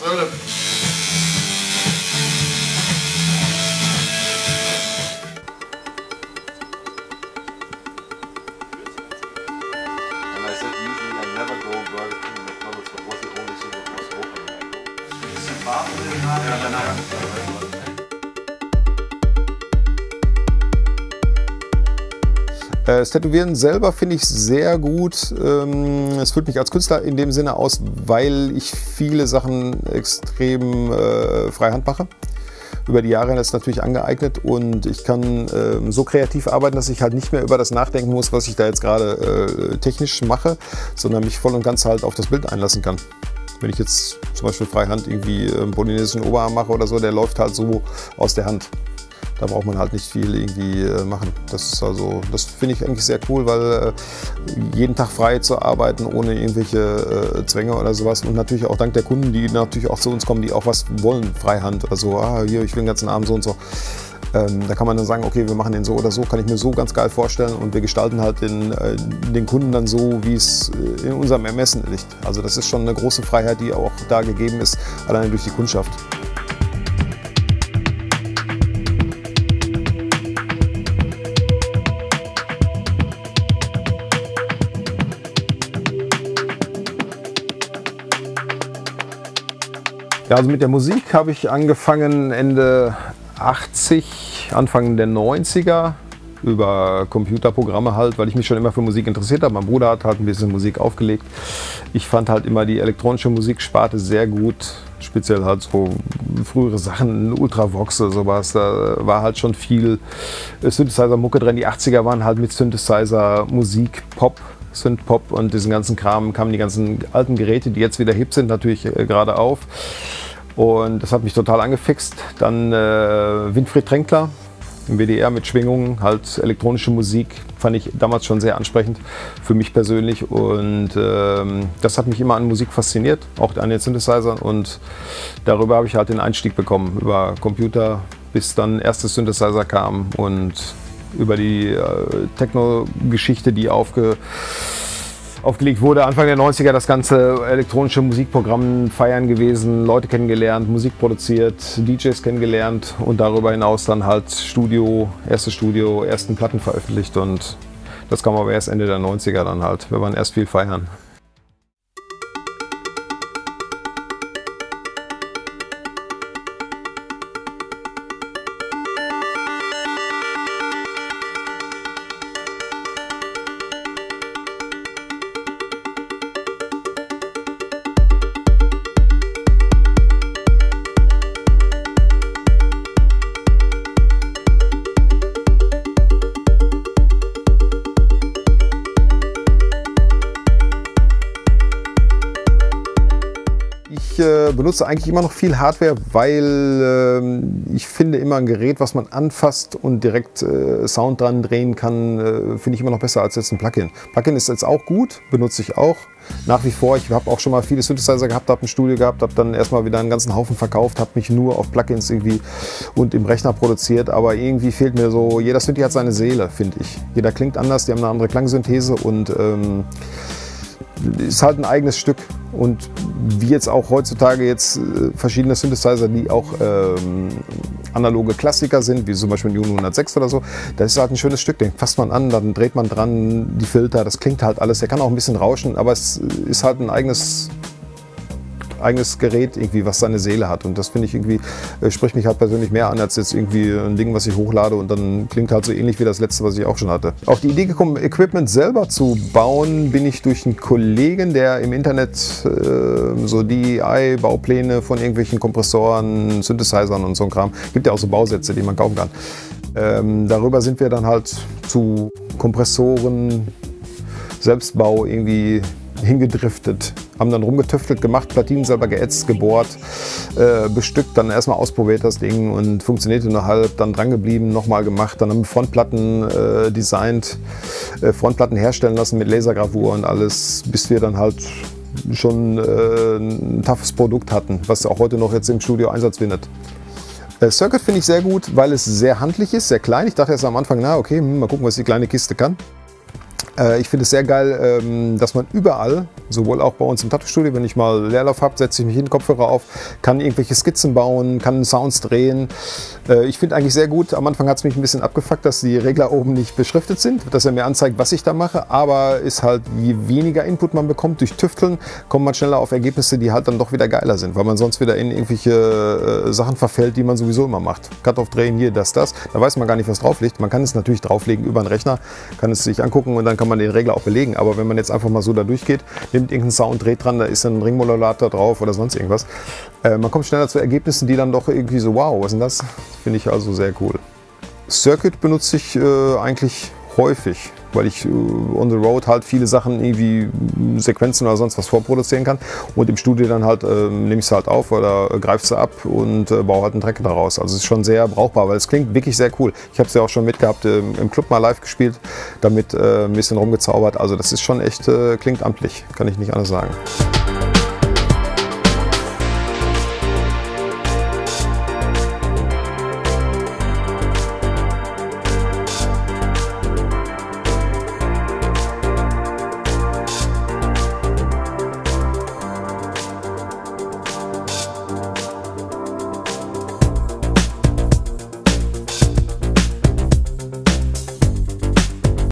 Söhle. Das Tätowieren selber finde ich sehr gut. Es füllt mich als Künstler in dem Sinne aus, weil ich viele Sachen extrem freihand mache. Über die Jahre ist es natürlich angeeignet und ich kann so kreativ arbeiten, dass ich halt nicht mehr über das nachdenken muss, was ich da jetzt gerade technisch mache, sondern mich voll und ganz halt auf das Bild einlassen kann. Wenn ich jetzt zum Beispiel freihand irgendwie einen polynesischen Oberarm mache oder so, der läuft halt so aus der Hand. Da braucht man halt nicht viel irgendwie machen. Das finde ich eigentlich sehr cool, weil jeden Tag frei zu arbeiten, ohne irgendwelche Zwänge oder sowas. Und natürlich auch dank der Kunden, die natürlich auch zu uns kommen, die auch was wollen, Freihand. Also hier, ich will den ganzen Abend so und so. Da kann man dann sagen, okay, wir machen den so oder so, kann ich mir so ganz geil vorstellen und wir gestalten halt den Kunden dann so, wie es in unserem Ermessen liegt. Also das ist schon eine große Freiheit, die auch da gegeben ist, alleine durch die Kundschaft. Ja, also mit der Musik habe ich angefangen Ende 80, Anfang der 90er über Computerprogramme halt, weil ich mich schon immer für Musik interessiert habe. Mein Bruder hat halt ein bisschen Musik aufgelegt. Ich fand halt immer die elektronische Musiksparte sehr gut, speziell halt so frühere Sachen, Ultravox oder sowas. Da war halt schon viel Synthesizer-Mucke drin. Die 80er waren halt mit Synthesizer, Musik, Pop. Synthpop und diesen ganzen Kram kamen die ganzen alten Geräte, die jetzt wieder hip sind, natürlich gerade auf. Und das hat mich total angefixt. Dann Winfried Tränkler im WDR mit Schwingungen, halt elektronische Musik, fand ich damals schon sehr ansprechend für mich persönlich. Und das hat mich immer an Musik fasziniert, auch an den Synthesizern. Und darüber habe ich halt den Einstieg bekommen, über Computer, bis dann erste Synthesizer kamen und über die Techno-Geschichte, die aufgelegt wurde. Anfang der 90er das ganze elektronische Musikprogramm feiern gewesen, Leute kennengelernt, Musik produziert, DJs kennengelernt und darüber hinaus dann halt ersten Platten veröffentlicht und das kam aber erst Ende der 90er dann halt. Wir waren erst viel feiern. Ich benutze eigentlich immer noch viel Hardware, weil ich finde immer ein Gerät, was man anfasst und direkt Sound dran drehen kann, finde ich immer noch besser als jetzt ein Plugin. Plugin ist jetzt auch gut, benutze ich auch nach wie vor. Ich habe auch schon mal viele Synthesizer gehabt, habe ein Studio gehabt, habe dann erstmal wieder einen ganzen Haufen verkauft, habe mich nur auf Plugins irgendwie und im Rechner produziert, aber irgendwie fehlt mir so, jeder Synthi hat seine Seele, finde ich. Jeder klingt anders, die haben eine andere Klangsynthese und ist halt ein eigenes Stück. Und wie jetzt auch heutzutage jetzt verschiedene Synthesizer, die auch analoge Klassiker sind, wie zum Beispiel ein Juno 106 oder so, das ist halt ein schönes Stück, den fasst man an, dann dreht man dran, die Filter, das klingt halt alles, der kann auch ein bisschen rauschen, aber es ist halt ein eigenes Gerät, irgendwie, was seine Seele hat. Und das finde ich irgendwie, spricht mich halt persönlich mehr an, als jetzt irgendwie ein Ding, was ich hochlade und dann klingt halt so ähnlich wie das letzte, was ich auch schon hatte. Auf die Idee gekommen, Equipment selber zu bauen, bin ich durch einen Kollegen, der im Internet so DIY-Baupläne von irgendwelchen Kompressoren, Synthesizern und so ein Kram, gibt ja auch so Bausätze, die man kaufen kann. Darüber sind wir dann halt zu Kompressoren, Selbstbau irgendwie hingedriftet, haben dann rumgetüftelt, gemacht, Platinen selber geätzt, gebohrt, bestückt, dann erstmal ausprobiert das Ding und funktionierte nur halb, dann dran geblieben, nochmal gemacht, dann haben wir Frontplatten designt, Frontplatten herstellen lassen mit Lasergravur und alles, bis wir dann halt schon ein toughes Produkt hatten, was auch heute noch jetzt im Studio Einsatz findet. Circuit finde ich sehr gut, weil es sehr handlich ist, sehr klein. Ich dachte erst am Anfang, na okay, mal gucken, was die kleine Kiste kann. Ich finde es sehr geil, dass man überall, sowohl auch bei uns im Tattoo-Studio, wenn ich mal Leerlauf habe, setze ich mich hin, Kopfhörer auf, kann irgendwelche Skizzen bauen, kann Sounds drehen. Ich finde eigentlich sehr gut, am Anfang hat es mich ein bisschen abgefuckt, dass die Regler oben nicht beschriftet sind, dass er mir anzeigt, was ich da mache, aber ist halt, je weniger Input man bekommt durch Tüfteln, kommt man schneller auf Ergebnisse, die halt dann doch wieder geiler sind, weil man sonst wieder in irgendwelche Sachen verfällt, die man sowieso immer macht. Cut-off drehen, hier, das, da weiß man gar nicht, was drauf liegt. Man kann es natürlich drauflegen über einen Rechner, kann es sich angucken und dann kann man den Regler auch belegen, aber wenn man jetzt einfach mal so da durchgeht, nimmt irgendeinen Sound, dreht dran, da ist ein Ringmodulator drauf oder sonst irgendwas. Man kommt schneller zu Ergebnissen, die dann doch irgendwie so, wow, was ist denn das? Finde ich also sehr cool. Circuit benutze ich eigentlich häufig, weil ich on the road halt viele Sachen, irgendwie Sequenzen oder sonst was vorproduzieren kann und im Studio dann halt nehme ich es halt auf oder greife es ab und baue halt einen Track daraus. Also es ist schon sehr brauchbar, weil es klingt wirklich sehr cool. Ich habe es ja auch schon mitgehabt, im Club mal live gespielt, damit ein bisschen rumgezaubert. Also das ist schon echt, klingt amtlich, kann ich nicht anders sagen.